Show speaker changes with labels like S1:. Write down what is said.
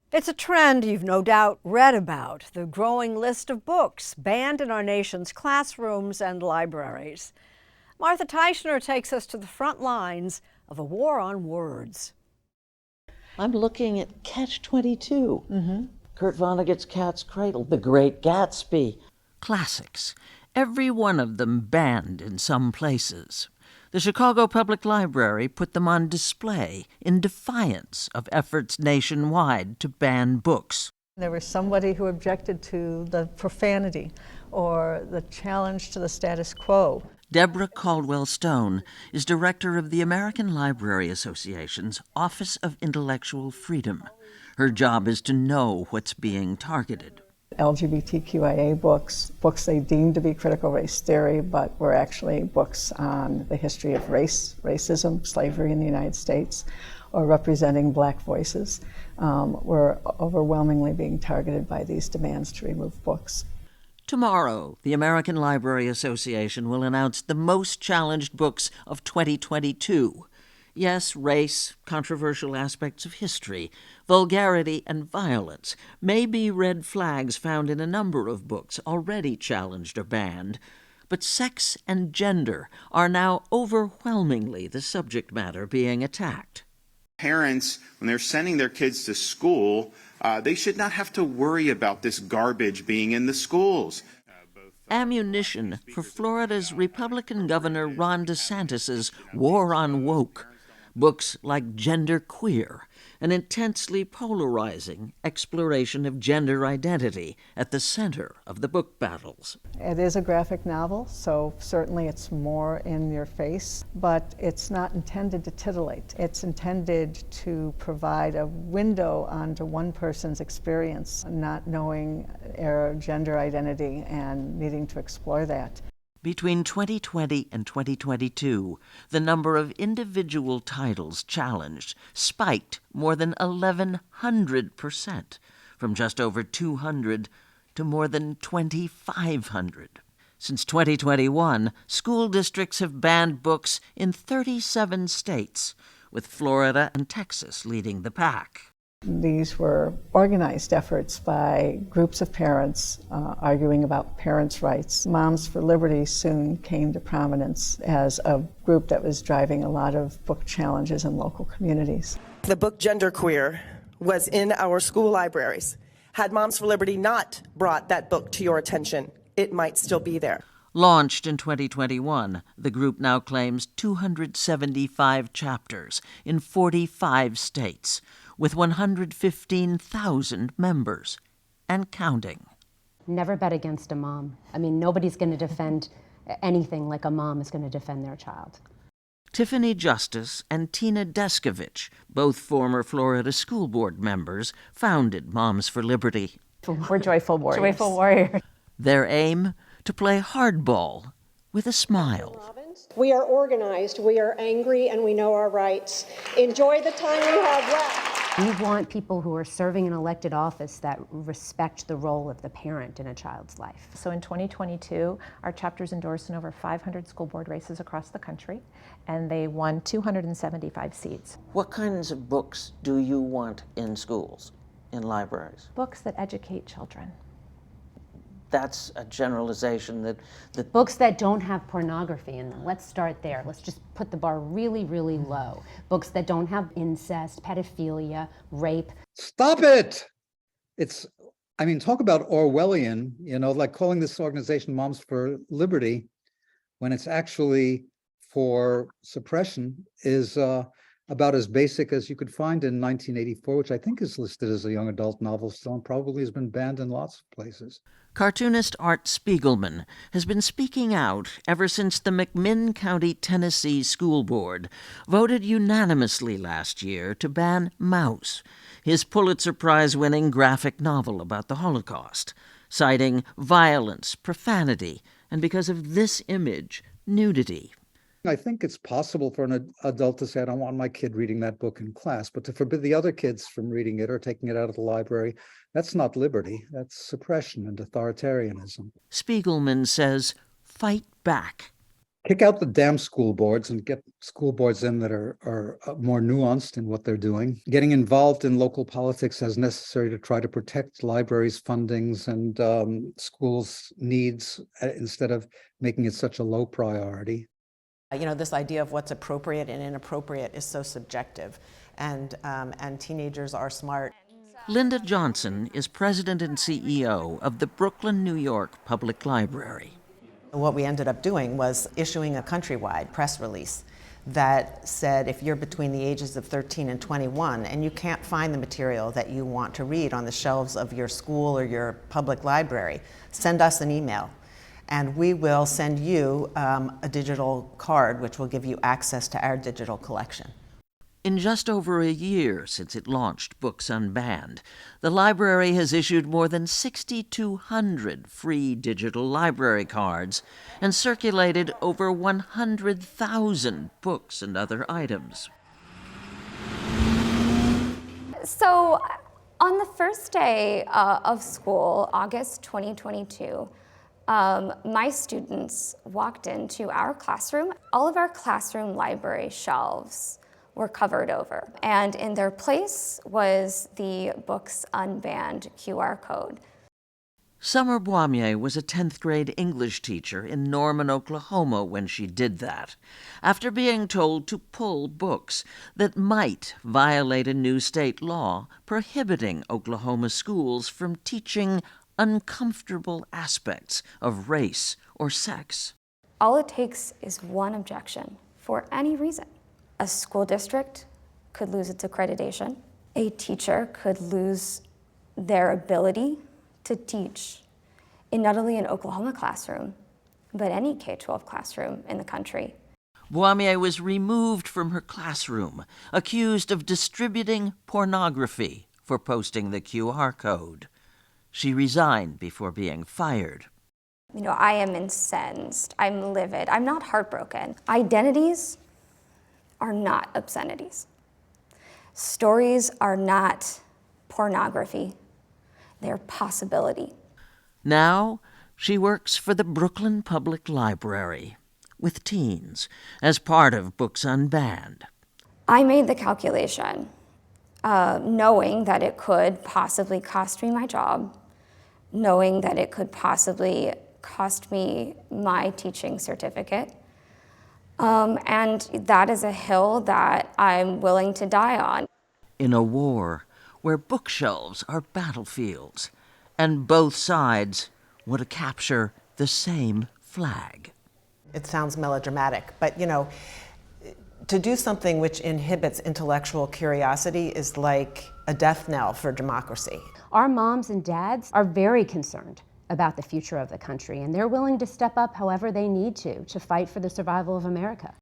S1: It's a trend you've no doubt read about, the growing list of books banned in our nation's classrooms and libraries. Martha Teichner takes us to the front lines of a war on words.
S2: I'm looking at Catch-22. Kurt Vonnegut's Cat's Cradle, The Great Gatsby. Classics, every one of them banned in some places. The Chicago Public Library put them on display in defiance of efforts nationwide to ban books.
S3: There was somebody who objected to the profanity or the challenge to the status quo.
S2: Deborah Caldwell Stone is director of the American Library Association's Office of Intellectual Freedom. Her job is to know what's being targeted.
S3: LGBTQIA books they deemed to be critical race theory, but were actually books on the history of racism, slavery in the United States, or representing black voices, were overwhelmingly being targeted by these demands to remove books.
S2: Tomorrow, the American Library Association will announce the most challenged books of 2022. Yes, race, controversial aspects of history, vulgarity, and violence may be red flags found in a number of books already challenged or banned, but sex and gender are now overwhelmingly the subject matter being attacked.
S4: Parents, when they're sending their kids to school, they should not have to worry about this garbage being in the schools.
S2: Ammunition for Florida's Republican Governor Ron DeSantis's War on Woke. Books like Gender Queer, an intensely polarizing exploration of gender identity at the center of the book battles.
S3: It is a graphic novel, so certainly it's more in your face, but it's not intended to titillate. It's intended to provide a window onto one person's experience, not knowing their gender identity and needing to explore that.
S2: Between 2020 and 2022, the number of individual titles challenged spiked more than 1,100%, from just over 200 to more than 2,500. Since 2021, school districts have banned books in 37 states, with Florida and Texas leading the pack.
S3: These were organized efforts by groups of parents arguing about parents' rights. Moms for Liberty soon came to prominence as a group that was driving a lot of book challenges in local communities.
S5: The book Gender Queer was in our school libraries. Had Moms for Liberty not brought that book to your attention, it might still be there.
S2: Launched in 2021, the group now claims 275 chapters in 45 states, with 115,000 members, and counting.
S6: Never bet against a mom. I mean, nobody's going to defend anything like a mom is going to defend their child.
S2: Tiffany Justice and Tina Deskovich, both former Florida School Board members, founded Moms for Liberty.
S7: We're joyful warriors.
S6: Joyful warriors.
S2: Their aim? To play hardball with a smile.
S8: We are organized, we are angry, and we know our rights. Enjoy the time we have left.
S6: We want people who are serving an elected office that respect the role of the parent in a child's life.
S7: So in 2022, our chapters endorsed in over 500 school board races across the country, and they won 275 seats.
S2: What kinds of books do you want in schools, in libraries?
S7: Books that educate children.
S2: That's a generalization that
S6: Books that don't have pornography in them. Let's start there. Let's just put the bar really, really low. Books that don't have incest, pedophilia, rape.
S9: Stop it! Talk about Orwellian, like calling this organization Moms for Liberty when it's actually for suppression is about as basic as you could find in 1984, which I think is listed as a young adult novel still and probably has been banned in lots of places.
S2: Cartoonist Art Spiegelman has been speaking out ever since the McMinn County, Tennessee School Board voted unanimously last year to ban Mouse, his Pulitzer Prize-winning graphic novel about the Holocaust, citing violence, profanity, and because of this image, nudity.
S9: I think it's possible for an adult to say, I don't want my kid reading that book in class, but to forbid the other kids from reading it or taking it out of the library, that's not liberty. That's suppression and authoritarianism.
S2: Spiegelman says, fight back.
S9: kick out the damn school boards and get school boards in that are more nuanced in what they're doing, getting involved in local politics as necessary to try to protect libraries' fundings and schools' needs instead of making it such a low priority.
S10: You know, this idea of what's appropriate and inappropriate is so subjective, and teenagers are smart.
S2: Linda Johnson is president and CEO of the Brooklyn, New York Public Library.
S10: What we ended up doing was issuing a countrywide press release that said if you're between the ages of 13 and 21 and you can't find the material that you want to read on the shelves of your school or your public library, send us an email and we will send you a digital card which will give you access to our digital collection.
S2: In just over a year since it launched Books Unbanned, the library has issued more than 6,200 free digital library cards and circulated over 100,000 books and other items.
S11: So, on the first day of school, August 2022, my students walked into our classroom. All of our classroom library shelves were covered over, and in their place was the Books Unbanned QR code.
S2: Summer Boimier was a 10th grade English teacher in Norman, Oklahoma when she did that, after being told to pull books that might violate a new state law prohibiting Oklahoma schools from teaching uncomfortable aspects of race or sex.
S11: All it takes is one objection for any reason. A school district could lose its accreditation. A teacher could lose their ability to teach in not only an Oklahoma classroom, but any K-12 classroom in the country.
S2: Boimier was removed from her classroom, accused of distributing pornography for posting the QR code. She resigned before being fired.
S11: You know, I am incensed, I'm livid, I'm not heartbroken. Identities are not obscenities. Stories are not pornography. They're possibility.
S2: Now, she works for the Brooklyn Public Library with teens as part of Books Unbanned.
S11: I made the calculation, knowing that it could possibly cost me my job, knowing that it could possibly cost me my teaching certificate. And that is a hill that I'm willing to die on.
S2: In a war where bookshelves are battlefields, and both sides want to capture the same flag.
S10: It sounds melodramatic, but you know, to do something which inhibits intellectual curiosity is like a death knell for democracy.
S6: Our moms and dads are very concerned about the future of the country, and they're willing to step up however they need to fight for the survival of America.